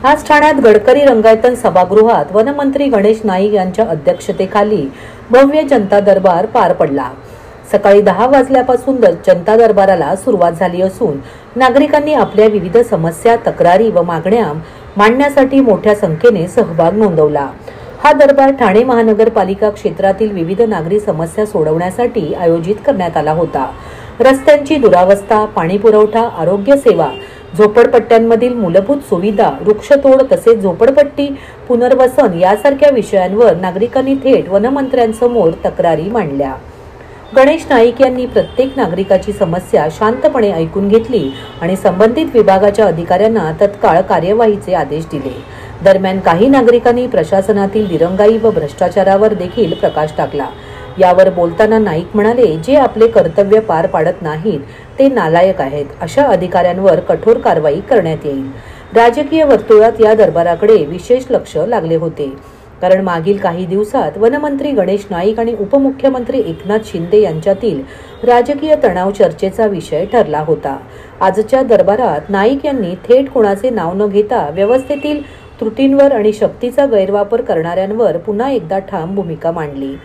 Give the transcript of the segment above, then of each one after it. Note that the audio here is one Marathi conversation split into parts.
आज ठाण्यात गडकरी रंगायतन सभागृहात वनमंत्री गणेश नाईक यांच्या अध्यक्षतेखाली भव्य जनता दरबार पार पडला। सकाळी 10 वाजल्यापासून जनता दरबाराला सुरुवात झाली असून नागरिकांनी आपल्या विविध समस्या, तक्रारी व मागण्या मांडण्यासाठी मोठ्या संख्येने सहभाग नोंदवला। हा दरबार ठाणे महानगरपालिका क्षेत्रातील विविध नागरी समस्या सोडवण्यासाठी आयोजित करण्यात आला होता। रस्त्यांची दुरावस्था, पाणी पुरवठा, आरोग्य सेवा, झोपडपट्ट्यांमधील मूलभूत सुविधा, वृक्षतोड तसेच झोपडपट्टी पुनर्वसन यासारख्या विषयांवर नागरिकांनी थेट वनमंत्र्यांसमोर तक्रारी मांडल्या। गणेश नाईक यांनी प्रत्येक नागरिकाची समस्या शांतपणे ऐकून घेतली आणि संबंधित विभागाच्या अधिकाऱ्यांना तत्काळ कार्यवाहीचे आदेश दिले। दरम्यान काही नागरिकांनी प्रशासनातील दिरंगाई व भ्रष्टाचारावर देखील प्रकाश टाकला। यावर बोलताना नाईक म्हणाले, जे आपले कर्तव्य पार पाडत नाहीत ते नालायक आहेत। अशा अधिकाऱ्यांवर कठोर कारवाई करण्यात येईल। राजकीय वर्तुळात या दरबाराकडे विशेष लक्ष लागले होते, कारण मागील काही दिवसात वनमंत्री गणेश नाईक आणि उपमुख्यमंत्री एकनाथ शिंदे यांच्यातील राजकीय तणाव चर्चेचा विषय ठरला होता। आजच्या दरबारात नाईक यांनी थेट कोणाचे नाव न घेता व्यवस्थेतील त्रुटींवर आणि शक्तीचा गैरवापर करणाऱ्यांवर पुन्हा एकदा ठाम भूमिका मांडली।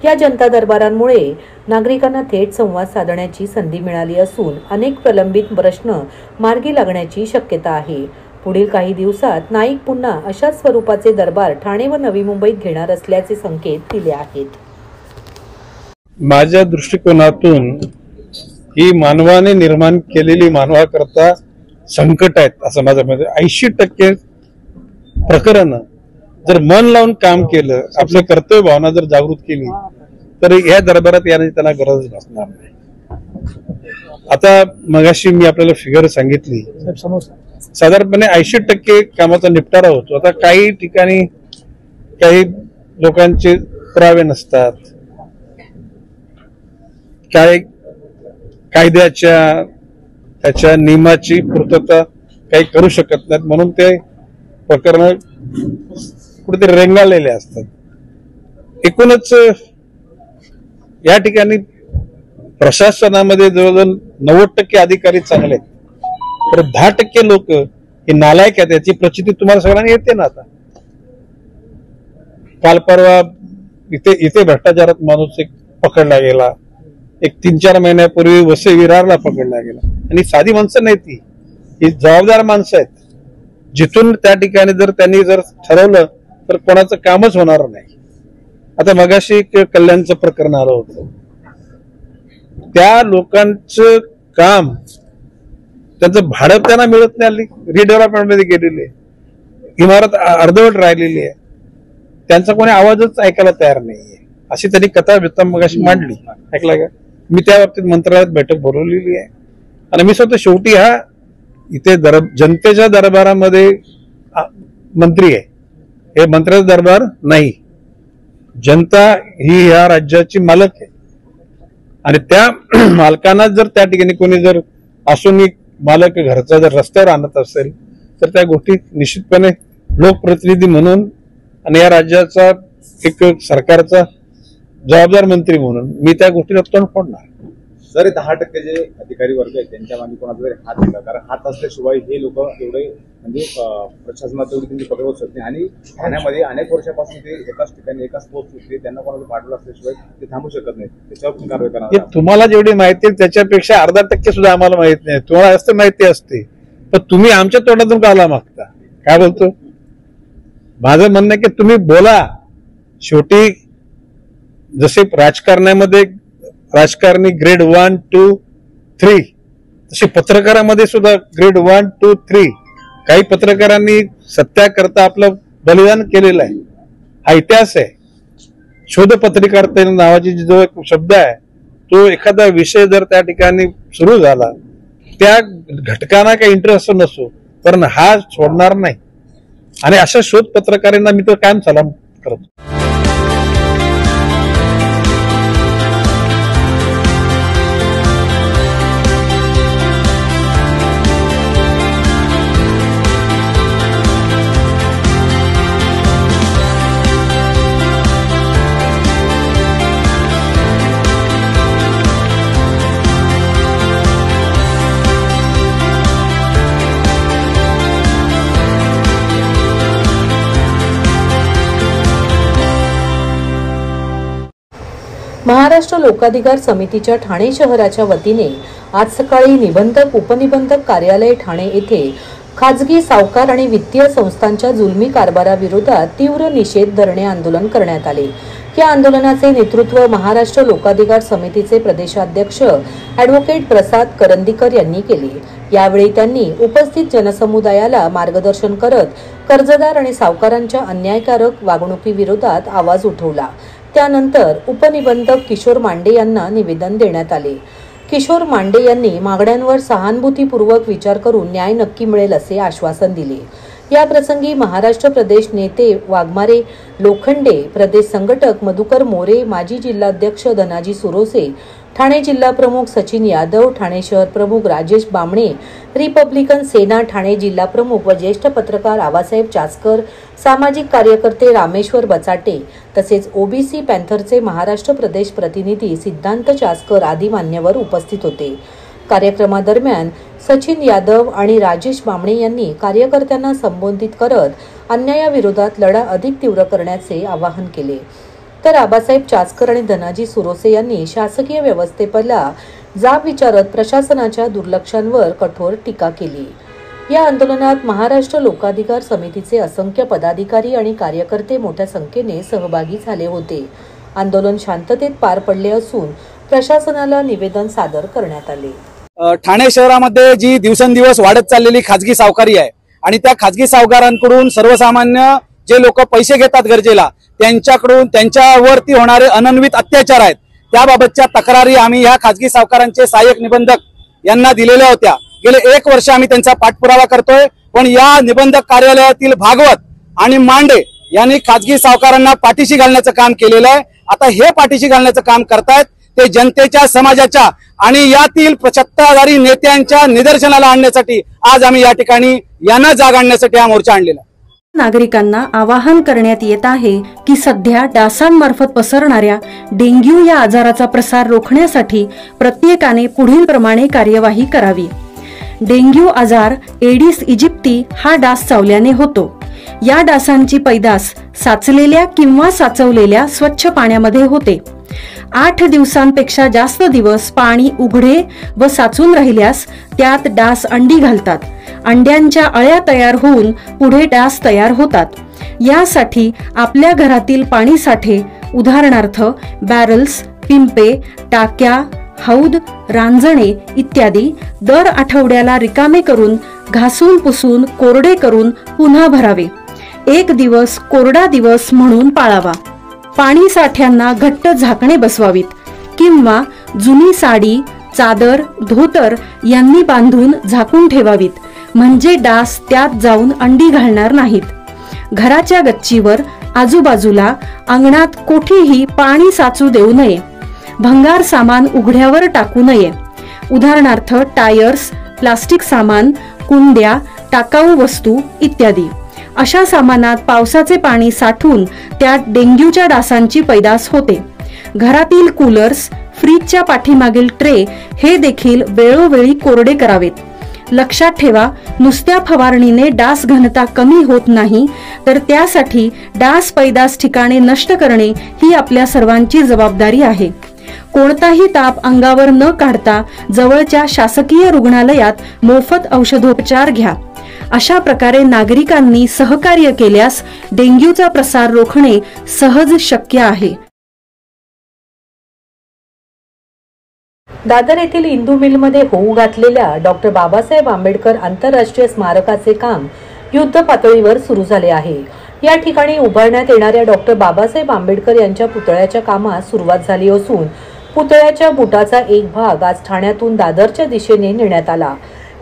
या जनता दरबारांमुळे नागरिकांना थेट संवाद साधण्याची संधी मिळाली असून अनेक प्रलंबित प्रश्न मार्गी लागण्याची शक्यता आहे। पुढील काही दिवसात नाईक पुन्हा अशाच स्वरूपाचे दरबार ठाणे व नवी मुंबईत घेणार असल्याचे संकेत दिले आहेत। माझ्या दृष्टिकोनातून ही मानवाने निर्माण केलेली मानवाकरता संकट आहेत असं माझं मत आहे। 80% प्रकरण जर मन लावून काम केलं, आपल्या कर्तव्य भावना जर जागृत केली तर या दरबारात येण्याची त्यांना गरज नसणार नाही। आता मगाशी मी आपल्याला फिगर सांगितली, साधारणपणे 80% कामाचा निपटारा होतो। आता काही ठिकाणी काही लोकांचे पुरावे नसतात, काही कायद्याच्या त्याच्या नियमाची पूर्तता काही करू शकत नाहीत, म्हणून ते प्रकरण कुठेतरी रेंगाळलेले असतात। एकूणच या ठिकाणी प्रशासनामध्ये जवळजवळ 90% अधिकारी चांगले आहेत, तर 10% लोक हे नालायक आहेत याची प्रचिती तुम्हाला सगळ्यांना येते ना। आता काल परवा इथे भ्रष्टाचारात माणूस एक पकडला गेला, एक 3-4 महिन्यापूर्वी वसई विरारला पकडला गेला, आणि साधी माणसं नाही ती, ही जबाबदार माणसं आहेत। जिथून त्या ठिकाणी जर त्यांनी जर ठरवलं तर कोणाचं कामच होणार नाही। आता मगाशी एक कल्याणचं प्रकरण आलं होतं, त्या लोकांचं काम त्यांचं भाडं त्यांना मिळत नाही, रिडेव्हलपमेंट मध्ये गेलेली आहे, इमारत अर्धवट राहिलेली आहे, त्यांचा कोणी आवाजच ऐकायला तयार नाहीये, अशी त्यांनी कथा मगाशी मांडली, ऐकला का? मी त्या बाबतीत मंत्रालयात बैठक बोलवलेली आहे आणि मी स्वतः शेवटी हा इथे जनतेच्या दरबारामध्ये मंत्री आहे, हे मंत्र्याचा दरबार नाही, जनता ही या राज्याची मालक आहे आणि त्या मालकांना जर त्या ठिकाणी कोणी जर असून मालक घरचा जर रस्त्यावर आणत असेल तर त्या गोष्टी निश्चितपणे लोकप्रतिनिधी म्हणून आणि या राज्याचा एक सरकारचा जबाबदार मंत्री म्हणून मी त्या गोष्टीला तोंड फोडणार। जर 10% जे अधिकारी वर्ग आहेत त्यांच्या मागे कोणाचा जरी हात दिला, कारण हात असल्याशिवाय हे लोक एवढे म्हणजे प्रशासनात एवढी त्यांची पकड होत नाही, आणि ठाण्यामध्ये अनेक वर्षापासून ते एकाच ठिकाणी एकाच पोस्ट होते, त्यांना कोणाचं पाठवलं असल्याशिवाय ते थांबू शकत नाही, त्याच्यावर कारवाई करणार। तुम्हाला जेवढी माहिती आहे त्याच्यापेक्षा 0.5% सुद्धा आम्हाला माहित नाही, तुम्हाला जास्त माहिती असते, पण तुम्ही आमच्या तोंडातून काढला मागता। काय बोलतो? माझं म्हणणं आहे की तुम्ही बोला, शेवटी जसे राजकारणामध्ये राजकारणी ग्रेड 1, 2, 3 तसे पत्रकारामध्ये सुद्धा ग्रेड 1, 2, 3 काही पत्रकारांनी सत्याकरता आपलं बलिदान केलेलं आहे, हा इतिहास आहे। शोध पत्रकारिता नावाची जो एक शब्द आहे, तो एखादा विषय जर त्या ठिकाणी सुरू झाला, त्या घटकांना काही इंटरेस्ट नसो पण हा सोडणार नाही, आणि अशा शोध पत्रकारांना मी तर कायम सलाम करतो। महाराष्ट्र लोकाधिकार समितीच्या ठाणे शहराच्या वतीने आज सकाळी निबंधक उपनिबंधक कार्यालय ठाणे येथे खाजगी सावकार आणि वित्तीय संस्थांच्या जुलमी कारभाराविरोधात तीव्र निषेध धरणे आंदोलन करण्यात आले। या आंदोलनाचे नेतृत्व महाराष्ट्र लोकाधिकार समितीचे प्रदेशाध्यक्ष ॲडव्होकेट प्रसाद करंदीकर यांनी केले। यावेळी त्यांनी उपस्थित जनसमुदायाला मार्गदर्शन करत कर्जदार आणि सावकारांच्या अन्यायकारक वागणुकीविरोधात आवाज उठवला। त्यानंतर उपनिबंधक किशोर मांडे यांना निवेदन देण्यात आले। किशोर मांडे यांनी मागण्यांवर सहानुभूतीपूर्वक विचार करून न्याय नक्की मिळेल असे आश्वासन दिले। या प्रसंगी महाराष्ट्र प्रदेश नेते वाघमारे लोखंडे, प्रदेश संघटक मधुकर मोरे, माजी जिल्हाध्यक्ष धनाजी सुरोसे, ठाणे जिल्हा प्रमुख सचिन यादव, ठाणे शहर प्रमुख राजेश बामणे, रिपब्लिकन सेना ठाणे जिल्हा प्रमुख व ज्येष्ठ पत्रकार आबासाहेब चासकर, सामाजिक कार्यकर्ते रामेश्वर बचाटे तसेच ओबीसी पॅन्थरचे महाराष्ट्र प्रदेश प्रतिनिधी सिद्धांत चासकर आदी मान्यवर उपस्थित होते। कार्यक्रमादरम्यान सचिन यादव आणि राजेश बामणे यांनी कार्यकर्त्यांना संबोधित करत अन्यायाविरोधात लढा अधिक तीव्र करण्याचे आवाहन केले। तर आबासाहेब चासकर आणि धनाजी सुरोसे यांनी शासकीय व्यवस्थेला जाब विचारत प्रशासनाच्या दुर्लक्षांवर कठोर टीका केली। या आंदोलनात महाराष्ट्र लोकाधिकार समितीचे असंख्य पदाधिकारी आणि कार्यकर्ते मोठ्या संख्येने सहभागी झाले होते। आंदोलन शांततेत पार पडले असून प्रशासनाला निवेदन सादर करण्यात आले। ठाणे शहरामध्ये जी दिवसेंदिवस वाढत चाललेली खाजगी सावकारी आहे आणि त्या खाजगी सावकारांकडून सर्वसामान्य जे लोक पैसे घेतात गरजेला त्यांच्याकडून त्यांच्यावरती होणारे अनन्वित अत्याचार आहेत त्याबाबतच्या तक्रारी आम्ही ह्या खाजगी सावकारांचे सहाय्यक निबंधक यांना दिलेल्या होत्या। गेले 1 वर्ष आम्ही त्यांचा पाठपुरावा करतोय, पण या निबंधक कार्यालयातील भागवत आणि मांडे यांनी खाजगी सावकारांना पाठीशी घालण्याचं काम केलेलं आहे। आता हे पाठीशी घालण्याचं काम करतायत ते जनतेच्या, समाजाच्या आणि यातील सत्ताधारी नेत्यांच्या निदर्शनाला आणण्यासाठी आज आम्ही या ठिकाणी यांना जाग आणण्यासाठी हा मोर्चा आणलेला। नागरिकांना आवाहन करण्यात येत आहे की सध्या डासांमार्फत पसरणाऱ्या डेंग्यू या आजाराचा प्रसार रोखण्यासाठी प्रत्येकाने पुढील प्रमाणे कार्यवाही करावी। डेंग्यू आजार एडिस इजिप्ती हा डास चावल्याने होतो। या डासांची पैदास साचलेल्या किंवा साचवलेल्या स्वच्छ पाण्यामध्ये होते। 8 दिवसांपेक्षा जास्त दिवस पाणी उघडे व साचून राहिल्यास त्यात डास अंडी घालतात। अंड्यांच्या अळ्या तयार होऊन पुढे डास तयार होतात। यासाठी आपल्या घरातील पाणी साठे उदाहरणार्थ बॅरल्स, पिंपे, टाक्या, हौद, रांजणे इत्यादी दर आठवड्याला रिकामे करून घासून पुसून कोरडे करून पुन्हा भरावे। 1 दिवस कोरडा दिवस म्हणून पाळावा। पाणी साठ्यांना घट्ट झाकणे बसवावीत किंवा जुनी साडी, चादर, धोतर यांनी बांधून झाकून ठेवावीत, म्हणजे डास त्यात जाऊन अंडी घालणार नाहीत। घराच्या गच्चीवर, आजूबाजूला, अंगणात कोठेही पाणी साचू देऊ नये। भंगार सामान उघड्यावर टाकू नये, उदाहरणार्थ टायर्स, प्लास्टिक सामान, कुंड्या, टाकाऊ वस्तू इत्यादी। अशा सामानात पावसाचे पाणी साठून त्यात डेंग्यूच्या डासांची पैदास होते। घरातील कूलर्स, फ्रीजच्या पाठीमागील ट्रे हे देखील वेळोवेळी कोरडे करावेत। लक्षात ठेवा, नुसत्या फवारणीने डास घनता कमी होत नाही, तर त्यासाठी डास पैदास ठिकाणे नष्ट करणे ही आपल्या सर्वांची जबाबदारी आहे। कोणताही ताप अंगावर न काढता जवळच्या शासकीय रुग्णालयात मोफत औषधोपचार घ्या। अशा प्रकारे नागरिकांनी सहकार्य केल्यास डेंग्यूचा प्रसार रोखणे सहज शक्य आहे। दादर येथील इंदू मिलमध्ये होऊ घातलेल्या डॉक्टर बाबासाहेब आंबेडकर आंतरराष्ट्रीय स्मारकाचे काम युद्ध पातळीवर सुरू झाले आहे। या ठिकाणी उभारण्यात येणाऱ्या डॉक्टर बाबासाहेब आंबेडकर यांच्या पुतळ्याच्या कामास सुरुवात झाली असून पुतळ्याच्या बुटाचा एक भाग आज ठाण्यातून दादरच्या दिशेने नेण्यात आला।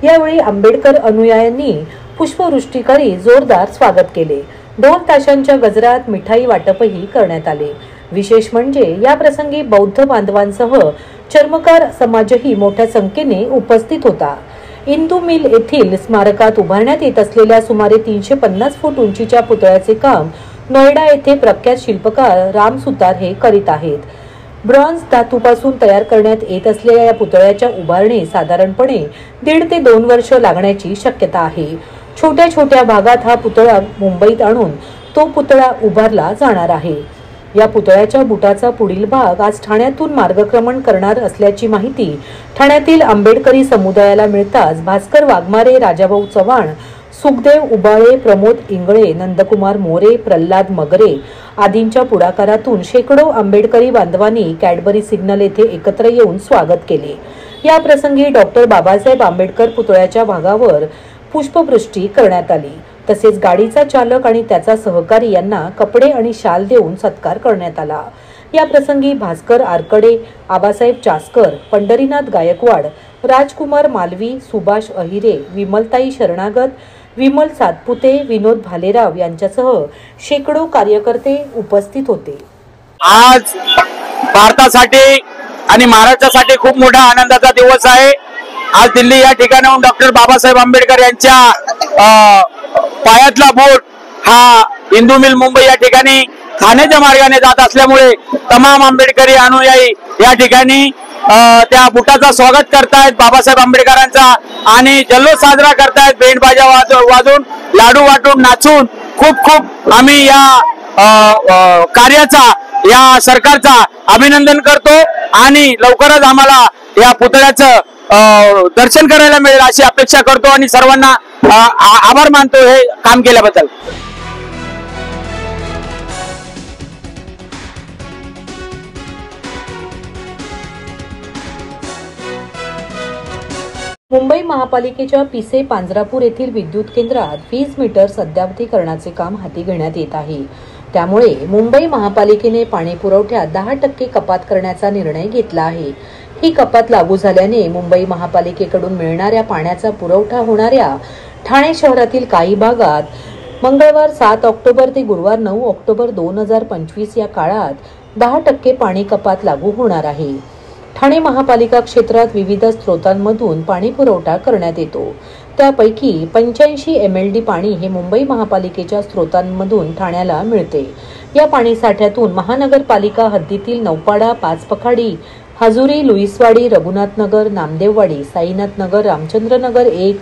यावेळी आंबेडकर अनुयायांनी पुष्पवृष्टी करीत जोरदार स्वागत केले। ढोल ताशांच्या गजरात मिठाई वाटपही करण्यात आले। विशेष म्हणजे या प्रसंगी बौद्ध बांधवांसह चर्मकार समाजही मोठ्या संख्येने उपस्थित होता। इंदू मिल येथील स्मारकात उभारण्यात येत असलेल्या सुमारे 350 फूट उंचीच्या पुतळ्याचे काम नोएडा येथे प्रख्यात शिल्पकार राम सुतार हे करीत आहेत। ब्रॉन्झ धातूपासून तयार करण्यात येत असलेल्या या पुतळ्याच्या उभारणीस साधारणपणे 1.5 ते 2 वर्ष लागण्याची शक्यता आहे। छोट्या छोट्या भागात हा पुतळा मुंबईत आणून तो पुतळा उभारला जाणार आहे। या पुतळ्याच्या बुटाचा पुढील भाग आज ठाण्यातून मार्गक्रमण करणार असल्याची माहिती ठाण्यातील आंबेडकरी समुदायाला मिळताच भास्कर वाघमारे, राजाभाऊ चव्हाण, सुखदेव उबाळे, प्रमोद इंगळे, नंदकुमार मोरे, प्रल्हाद मगरे आदींच्या पुढाकारातून शेकडो आंबेडकरी बांधवांनी कॅडबरी सिग्नल येथे एकत्र येऊन स्वागत केले। या प्रसंगी डॉक्टर बाबासाहेब आंबेडकर पुतळ्याच्या भागावर पुष्पवृष्टी करण्यात आली। तसेच गाडीचा चालक आणि त्याचा सहकारी यांना कपडे आणि शाल देऊन सत्कार करण्यात आला। या प्रसंगी भास्कर आरकडे, आबासाहेब चासकर, पंढरीनाथ गायकवाड, राजकुमार मालवी, सुभाष अहिरे, विमलताई शरणागत, विमल सातपुते, विनोद भालेराव यांच्यासह शेकडो कार्यकर्ते उपस्थित होते। आज भारतासाठी आणि महाराष्ट्रासाठी खूप मोठा आनंदाचा दिवस आहे। आज दिल्ली या ठिकाणाहून डॉक्टर बाबासाहेब आंबेडकर यांच्या पायातला बोट हा हिंदू मिल मुंबई या ठिकाणी ठाण्याच्या मार्गाने जात असल्यामुळे तमाम आंबेडकरी अनुयायी या ठिकाणी त्या बुटाचा स्वागत करतायत बाबासाहेब आंबेडकरांचा आणि जल्लोष साजरा करतायत। बेंड बाजा वाजवून, लाडू वाटून, नाचून खूप खूप आम्ही या कार्याचा, या सरकारचा अभिनंदन करतो आणि लवकरच आम्हाला या पुतळ्याचं दर्शन करायला मिळेल अशी अपेक्षा करतो आणि सर्वांना आभार मानतो हे काम केल्याबद्दल। मुंबई महापालिकेच्या पिसे पांजरापूर येथील विद्युत केंद्रात वीज मीटर सध्यावधीकरणाचे काम हाती घेण्यात येत आहे। त्यामुळे मुंबई महापालिकेने पाणी पुरवठ्यात 10% कपात करण्याचा निर्णय घेतला आहे। ही कपात लागू झाल्याने मुंबई महापालिकेकडून मिळणाऱ्या पाण्याचा पुरवठा होणाऱ्या ठाणे शहरातील काही भागात मंगळवार 7 ऑक्टोबर ते गुरुवार 9 ऑक्टोबर 2025 या काळात 10% पाणी कपात लागू होणार आहे। ठाणे महापालिका क्षेत्रात विविध स्रोतांमधून पाणी पुरवठा करण्यात येतो। त्यापैकी 85 MLD पाणी हे मुंबई महापालिकेच्या स्रोतांमधून ठाण्याला मिळते। या पाणी साठ्यातून महानगरपालिका हद्दीतील नौपाडा, पाचपखाडी, हजुरी, लुईसवाडी, रघुनाथनगर, नामदेववाडी, साईनाथनगर, रामचंद्रनगर 1,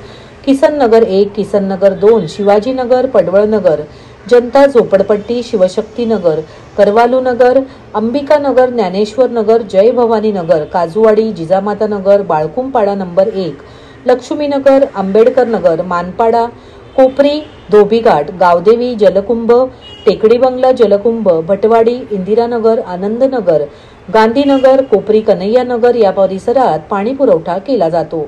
किसननगर 1, किसननगर 2, शिवाजीनगर, पडवळनगर, जनता झोपडपट्टी, शिवशक्तीनगर, करवालूनगर, अंबिकानगर, ज्ञानेश्वरनगर, जय भवानी नगर, काजूवाडी, जिजामाता नगर, बाळकुंपाडा नंबर 1, लक्ष्मीनगर, आंबेडकर नगर, मानपाडा, कोपरी, धोबीघाट, गावदेवी, जलकुंभ, टेकडी बंगला, जलकुंभ, भटवाडी, इंदिरानगर, आनंदनगर, गांधीनगर, कोपरी, कन्हैयानगर या परिसरात पाणी पुरवठा केला जातो।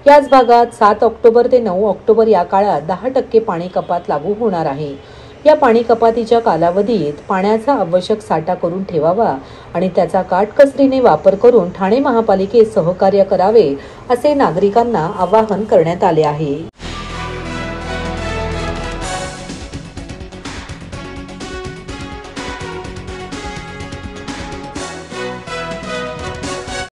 याच भागात 7 ऑक्टोबर ते 9 ऑक्टोबर या काळात 10% पाणी कपात लागू होणार आहे। या पाणी कपातीच्या कालावधीत पाण्याचा आवश्यक साठा करून ठेवावा आणि त्याचा काटकसरीने वापर करून ठाणे महापालिकेस सहकार्य करावे असे नागरिकांना आवाहन करण्यात आले आहे।